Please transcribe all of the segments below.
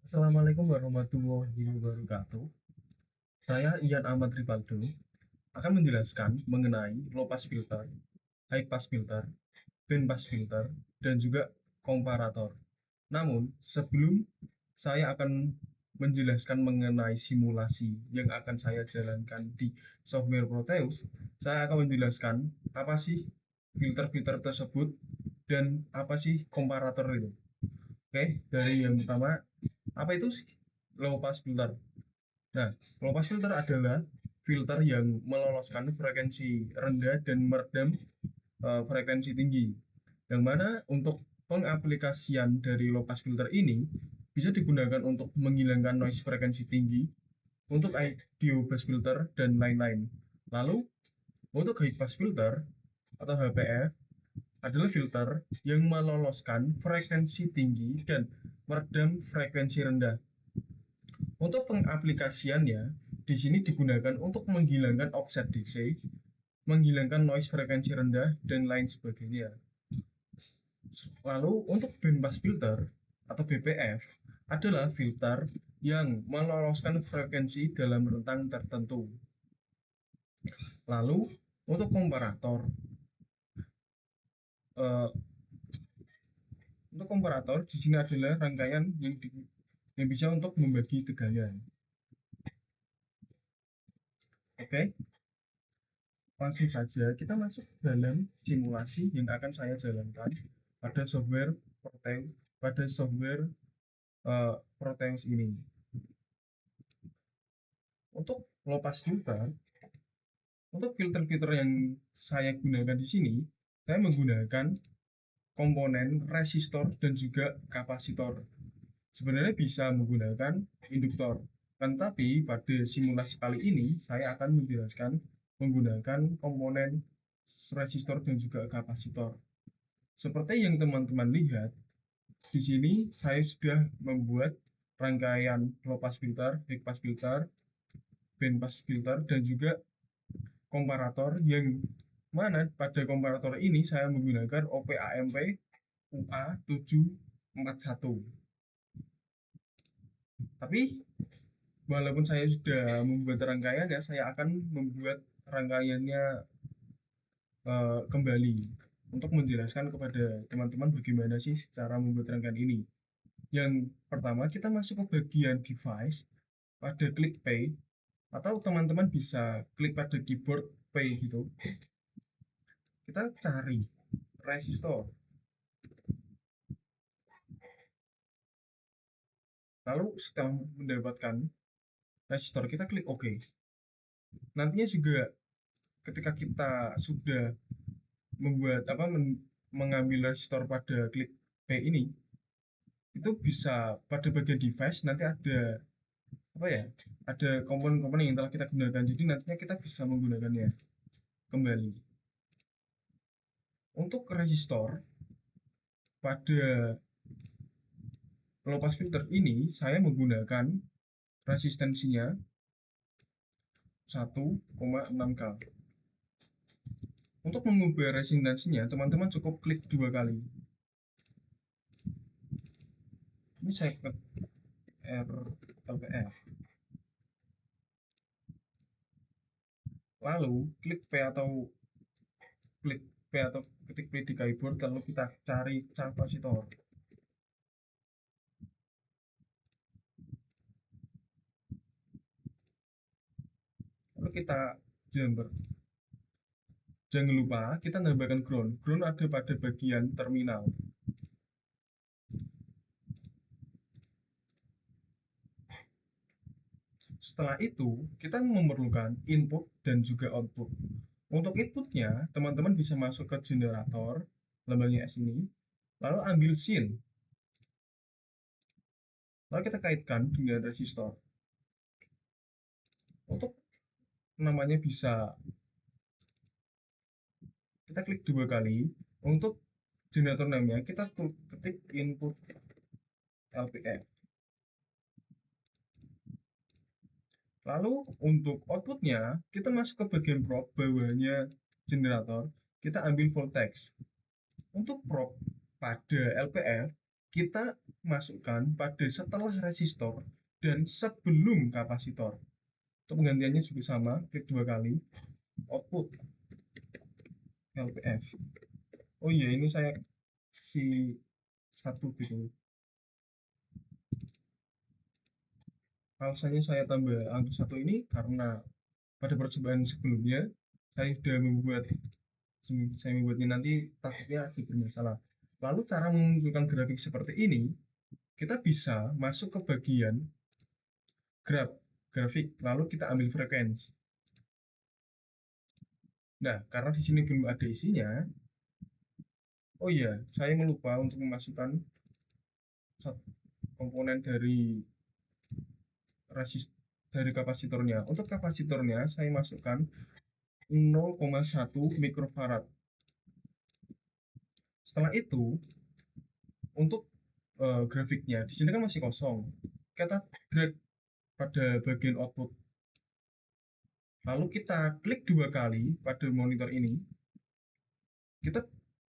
Assalamualaikum warahmatullahi wabarakatuh. Saya Ian Ahmad Rivaldo akan menjelaskan mengenai low pass filter, high pass filter, band pass filter, dan juga komparator. Namun, sebelum saya akan menjelaskan mengenai simulasi yang akan saya jalankan di software Proteus, saya akan menjelaskan apa sih filter-filter tersebut dan apa sih komparator itu. Oke, dari yang pertama, apa itu sih low pass filter? Nah, low pass filter adalah filter yang meloloskan frekuensi rendah dan meredam frekuensi tinggi. Yang mana untuk pengaplikasian dari low pass filter ini bisa digunakan untuk menghilangkan noise frekuensi tinggi, untuk audio bass filter, dan lain-lain. Lalu, untuk high pass filter atau HPF adalah filter yang meloloskan frekuensi tinggi dan meredam frekuensi rendah. Untuk pengaplikasiannya, di sini digunakan untuk menghilangkan offset DC, menghilangkan noise frekuensi rendah, dan lain sebagainya. Lalu untuk bandpass filter atau BPF adalah filter yang meloloskan frekuensi dalam rentang tertentu. Lalu untuk komparator, eh, di sini adalah rangkaian yang bisa untuk membagi tegangan. Oke, langsung saja kita masuk dalam simulasi yang akan saya jalankan pada software Proteus ini. Untuk low pass filter, untuk filter-filter yang saya gunakan di sini, saya menggunakan komponen resistor dan juga kapasitor. Sebenarnya bisa menggunakan induktor, tetapi pada simulasi kali ini saya akan menjelaskan menggunakan komponen resistor dan juga kapasitor. Seperti yang teman-teman lihat, di sini saya sudah membuat rangkaian low pass filter, high pass filter, band pass filter, dan juga komparator yang mana pada komparator ini saya menggunakan OP-AMP UA741. Tapi walaupun saya sudah membuat rangkaiannya, saya akan membuat rangkaiannya kembali untuk menjelaskan kepada teman-teman bagaimana sih cara membuat rangkaian ini. Yang pertama, kita masuk ke bagian device pada klik play, atau teman-teman bisa klik pada keyboard play gitu. Kita cari resistor. Lalu setelah mendapatkan resistor, kita klik OK. Nantinya juga ketika kita sudah membuat mengambil resistor pada klik play ini, itu bisa pada bagian device nanti ada ada komponen-komponen yang telah kita gunakan, jadi nantinya kita bisa menggunakannya kembali. Untuk resistor pada low pass filter ini saya menggunakan resistensinya 1,6K. Untuk mengubah resistensinya, teman-teman cukup klik 2 kali. Ini saya klik RLPF. Lalu klik P atau ketik P di keyboard, lalu kita cari kapasitor. Lalu kita jumper. Jangan lupa kita menambahkan ground. Ground ada pada bagian terminal. Setelah itu, kita memerlukan input dan juga output. Untuk inputnya, teman-teman bisa masuk ke generator, lambangnya S ini, lalu ambil scene. Lalu kita kaitkan dengan resistor. Untuk namanya bisa kita klik 2 kali. Untuk generator namanya kita ketik input LPF. Lalu untuk outputnya, kita masuk ke bagian probe bawahnya generator, kita ambil voltage. Untuk probe pada LPF, kita masukkan pada setelah resistor dan sebelum kapasitor. Untuk penggantiannya juga sama, klik 2 kali, output LPF. Oh iya, ini saya si 1 gitu. Alasannya saya tambah angka 1 ini karena pada percobaan sebelumnya saya membuatnya nanti takutnya bermasalah. Lalu cara memunculkan grafik seperti ini, kita bisa masuk ke bagian grafik, lalu kita ambil frekuensi. Nah, karena di sini belum ada isinya, oh iya, saya melupa untuk memasukkan komponen dari kapasitornya. Untuk kapasitornya saya masukkan 0,1 mikrofarad. Setelah itu, untuk grafiknya, di sini kan masih kosong. Kita drag pada bagian output. Lalu kita klik 2 kali pada monitor ini. Kita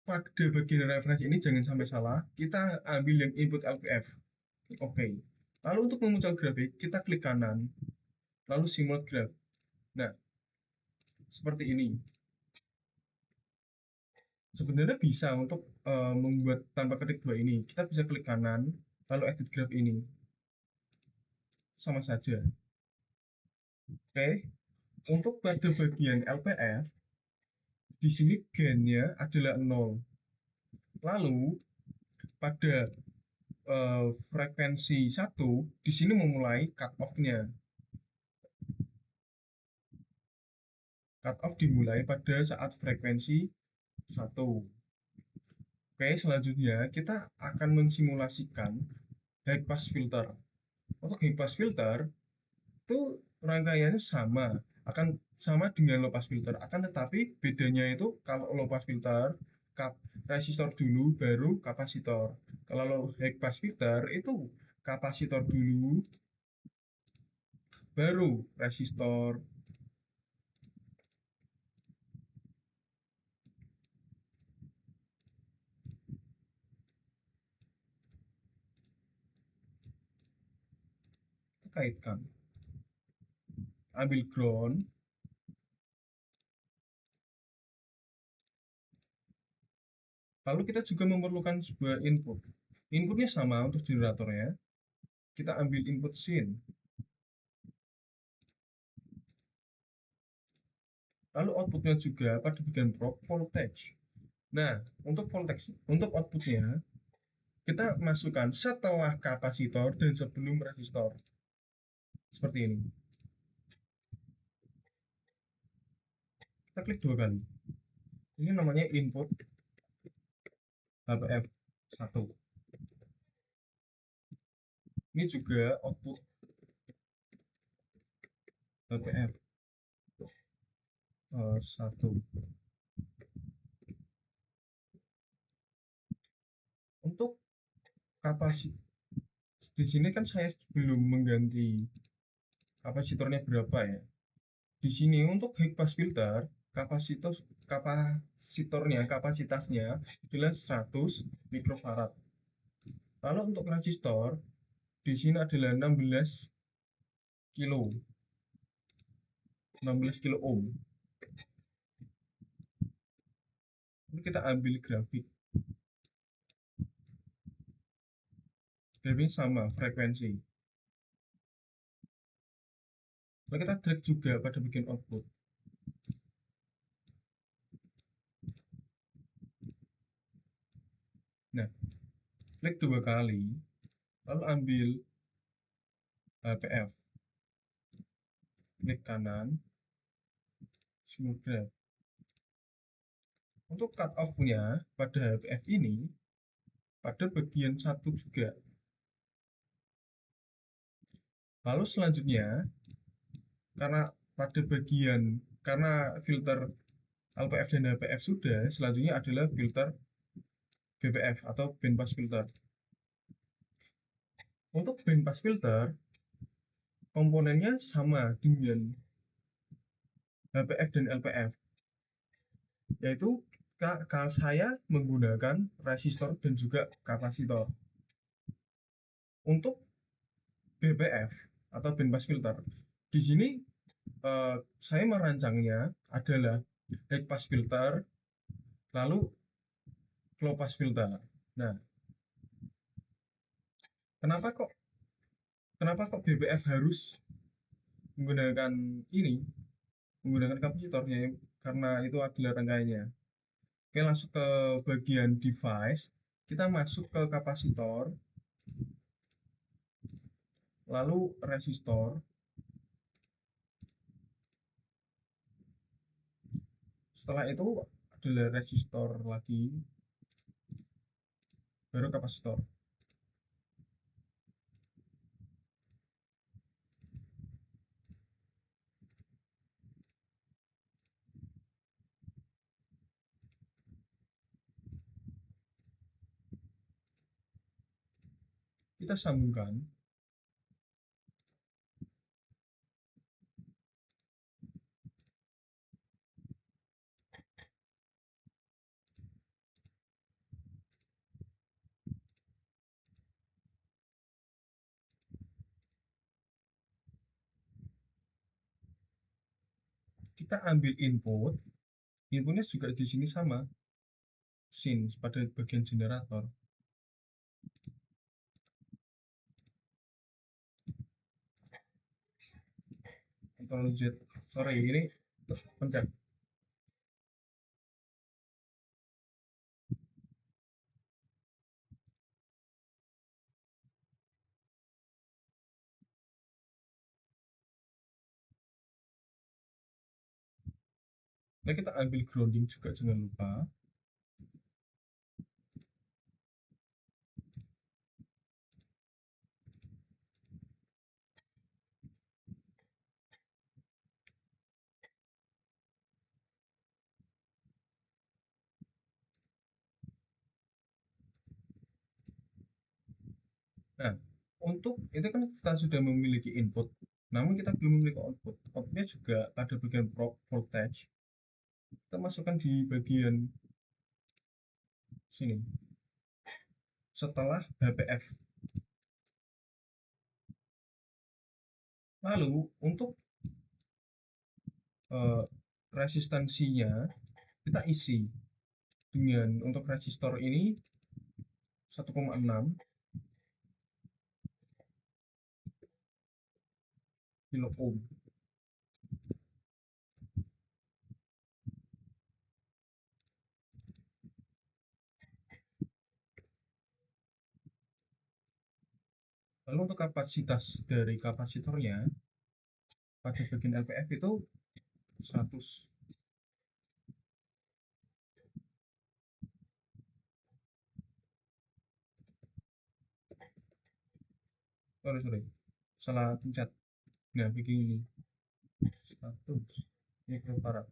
pada bagian referensi ini jangan sampai salah. Kita ambil yang input LPF. Oke. Lalu untuk memuncul grafik, kita klik kanan. Lalu simulate graph. Nah, seperti ini. Sebenarnya bisa untuk membuat tanpa ketik 2 ini. Kita bisa klik kanan, lalu edit graph ini. Sama saja. Oke. Untuk pada bagian LPF, di sini gain-nya adalah 0. Lalu pada frekuensi 1, di sini memulai cut off-nya. Cut off dimulai pada saat frekuensi 1. Oke, selanjutnya kita akan mensimulasikan high pass filter. Untuk high pass filter itu rangkaiannya akan sama dengan low pass filter, akan tetapi bedanya itu kalau low pass filter resistor dulu baru kapasitor. Kalau high pass filter itu kapasitor dulu baru resistor. Kaitkan, ambil ground, lalu kita juga memerlukan sebuah input. Inputnya sama untuk generatornya. Kita ambil input sin, lalu outputnya juga pada bagian probe voltage. Nah, untuk outputnya kita masukkan setelah kapasitor dan sebelum resistor. Seperti ini. Kita klik 2 kali. Ini namanya input HPF 1. Ini juga output HPF 1. Untuk kapasitor, di sini kan saya belum mengganti kapasitornya berapa ya. Di sini untuk high pass filter, kapasitasnya adalah 100 mikrofarad. Lalu untuk resistor, di sini adalah 16 kilo ohm. Ini kita ambil grafik. Grafiknya sama, frekuensi. Lalu kita drag juga pada bagian output. Nah, klik 2 kali, lalu ambil HPF. Klik kanan, smooth graph. Untuk cut off-nya pada HPF ini, pada bagian 1 juga. Lalu selanjutnya, karena filter LPF dan HPF sudah, selanjutnya adalah filter BPF atau band pass filter. Untuk band pass filter, komponennya sama dengan HPF dan LPF, yaitu saya menggunakan resistor dan juga kapasitor. Untuk BPF atau band pass filter, di sini saya merancangnya adalah high pass filter, lalu low pass filter. Nah, kenapa kok BPF harus menggunakan ini, menggunakan kapasitor ya? Karena itu adalah rangkaiannya. Oke, langsung ke bagian device. Kita masuk ke kapasitor, lalu resistor. Setelah itu adalah resistor lagi, baru kapasitor. Kita sambungkan. Kita ambil input. Inputnya juga di sini sama, sin pada bagian generator. Ctrl Z. Sorry, ini pencet. Nah, kita ambil grounding juga, jangan lupa. Nah, untuk itu kan kita sudah memiliki input, namun kita belum memiliki output. Outputnya juga ada bagian voltage. Kita masukkan di bagian sini. Setelah HPF. Lalu untuk resistansinya kita isi dengan, untuk resistor ini 1,6 kilo ohm. Lalu untuk kapasitas dari kapasitornya pada bagian LPF itu 100. Sorry, salah pencet. Nah, begini, 100 mikrofarad.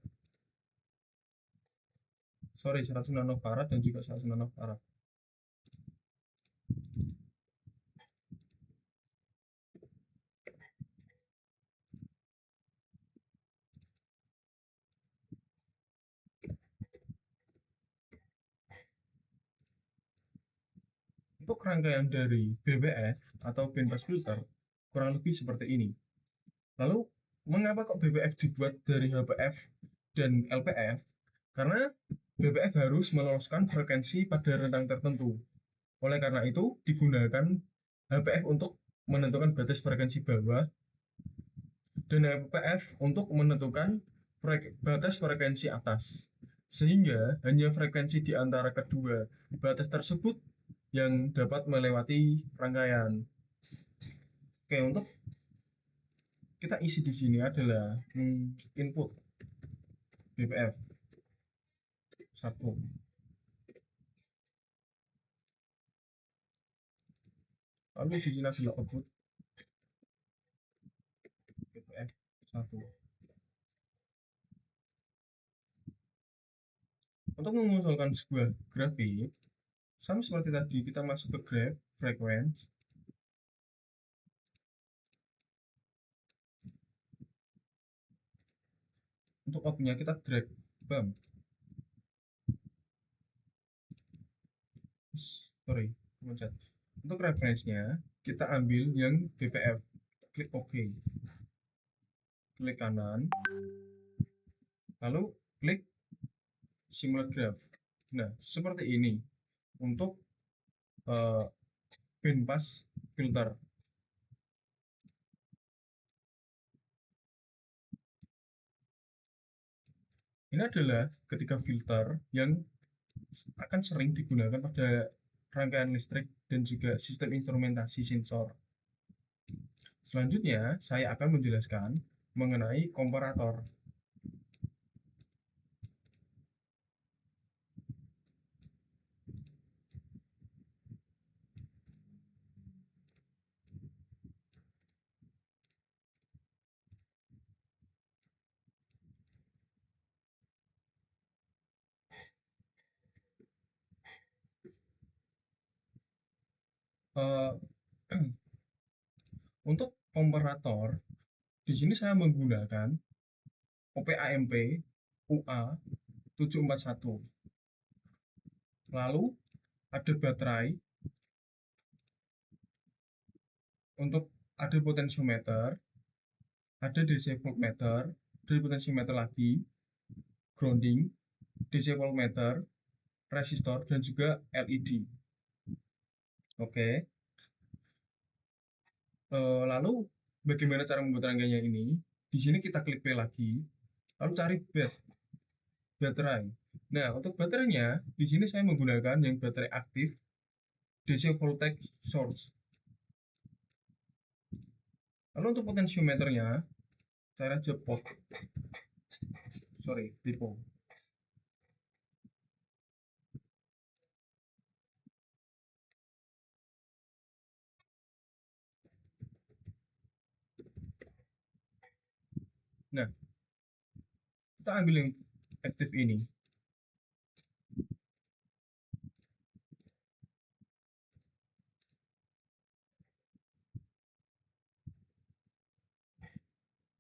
Sorry, 100 nanofarad dan juga 100 nanofarad. Untuk rangkaian dari BBF atau band pass filter kurang lebih seperti ini. Lalu, mengapa kok BBF dibuat dari HPF dan LPF? Karena BBF harus meloloskan frekuensi pada rentang tertentu. Oleh karena itu, digunakan HPF untuk menentukan batas frekuensi bawah dan LPF untuk menentukan batas frekuensi atas. Sehingga hanya frekuensi di antara kedua batas tersebut yang dapat melewati rangkaian. Oke, untuk kita isi di sini adalah input BPF 1. Lalu di sini adalah output BPF 1. Untuk mengusulkan sebuah grafik, sama seperti tadi, kita masuk ke graph, frequency. Untuk objeknya kita drag, bam. Sorry, mencet. Untuk referensinya, kita ambil yang BPF, klik OK, klik kanan, lalu klik simulate graph. Nah, seperti ini untuk bandpass filter. Ini adalah ketiga filter yang akan sering digunakan pada rangkaian listrik dan juga sistem instrumentasi sensor. Selanjutnya, saya akan menjelaskan mengenai komparator. Uh, untuk komparator, di sini saya menggunakan OPAMP UA741. Lalu ada baterai, untuk ada potentiometer, ada DC voltmeter, ada potentiometer lagi, grounding, DC voltmeter, resistor, dan juga LED. Oke. Lalu bagaimana cara membuat rangkaiannya ini? Di sini kita klik play lagi, lalu cari baterai. Nah, untuk baterainya, di sini saya menggunakan yang baterai aktif DC voltage source. Lalu untuk potentiometernya, saya aja tipo. Nah, kita ambil yang aktif ini.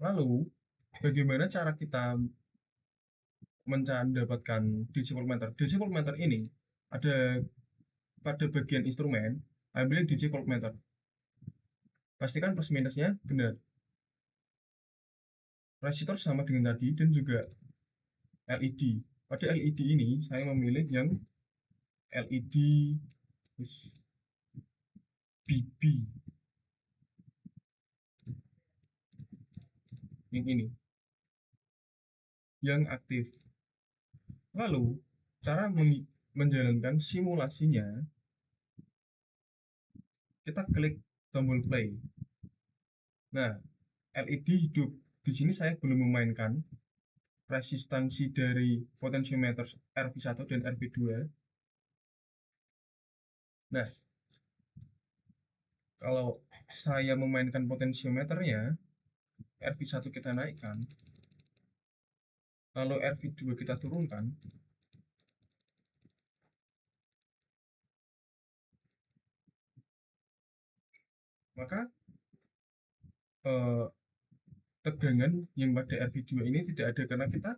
Lalu, bagaimana cara kita mendapatkan DC voltmeter? DC voltmeter ini ada pada bagian instrumen, ambil yang DC voltmeter. Pastikan plus minusnya benar. Resistor sama dengan tadi dan juga LED. Pada LED ini saya memilih yang LED BB yang ini, yang aktif. Lalu cara menjalankan simulasinya, kita klik tombol play. Nah, LED hidup. Di sini saya belum memainkan resistansi dari potentiometer RV1 dan RV2. Nah, kalau saya memainkan potentiometernya, RV1 kita naikkan, lalu RV2 kita turunkan, maka tegangan yang pada RV2 ini tidak ada karena kita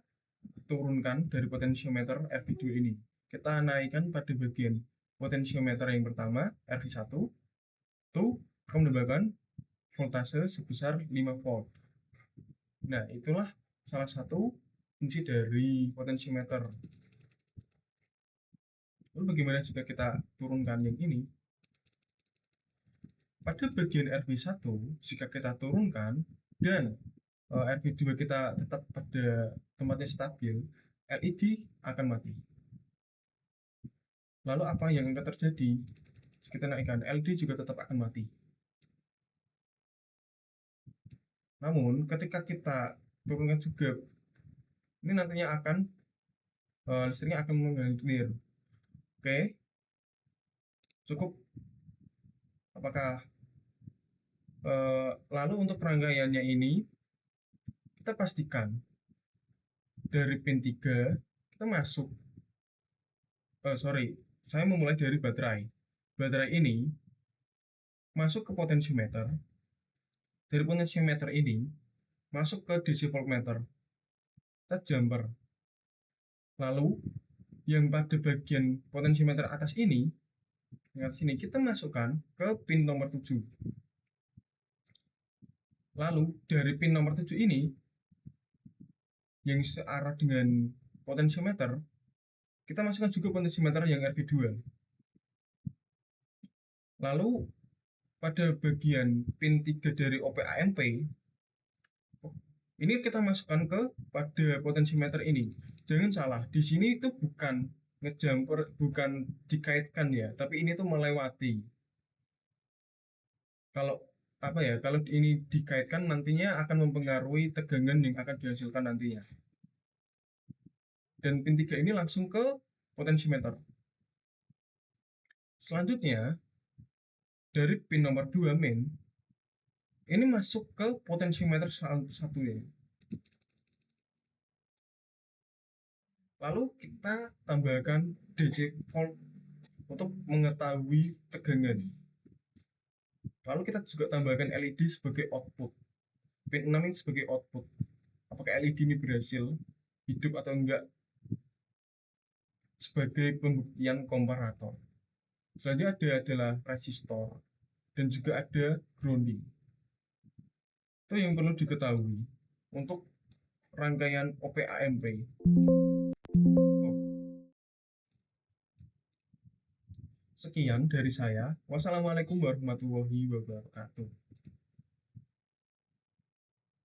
turunkan dari potentiometer RV2 ini. Kita naikkan pada bagian potentiometer yang pertama, RV1, itu akan menambahkan voltase sebesar 5 volt. Nah, itulah salah satu fungsi dari potentiometer. Lalu bagaimana jika kita turunkan yang ini? Pada bagian RV1, jika kita turunkan dan RV2 kita tetap pada tempatnya stabil, LED akan mati. Lalu apa yang akan terjadi? Kita naikkan, LED juga tetap akan mati. Namun, ketika kita turunkan juga, ini nantinya akan listriknya akan mengalir. Oke, cukup. Apakah lalu untuk rangkaiannya ini, kita pastikan dari pin 3 kita masuk. Saya memulai dari baterai. Baterai ini masuk ke potentiometer. Dari potentiometer ini masuk ke DC voltmeter. Kita jumper. Lalu yang pada bagian potentiometer atas ini Nah, di sini kita masukkan ke pin nomor 7. Lalu dari pin nomor 7 ini yang searah dengan potensiometer, kita masukkan juga potensiometer yang RV2. Lalu pada bagian pin 3 dari OP-AMP, ini kita masukkan ke pada potensiometer ini. Jangan salah, di sini itu bukan ngejumper, bukan dikaitkan ya, tapi ini tuh melewati. Kalau apa ya, kalau ini dikaitkan nantinya akan mempengaruhi tegangan yang akan dihasilkan nantinya. Dan pin 3 ini langsung ke potensiometer. Selanjutnya, dari pin nomor 2 main, ini masuk ke potensiometer satu ya. Lalu kita tambahkan DC volt untuk mengetahui tegangan. Lalu kita juga tambahkan LED sebagai output. Pin 6 ini sebagai output. Apakah LED ini berhasil hidup atau enggak sebagai pembuktian komparator. Selanjutnya adalah resistor dan juga ada grounding. Itu yang perlu diketahui untuk rangkaian OP-AMP. Sekian dari saya. Wassalamualaikum warahmatullahi wabarakatuh.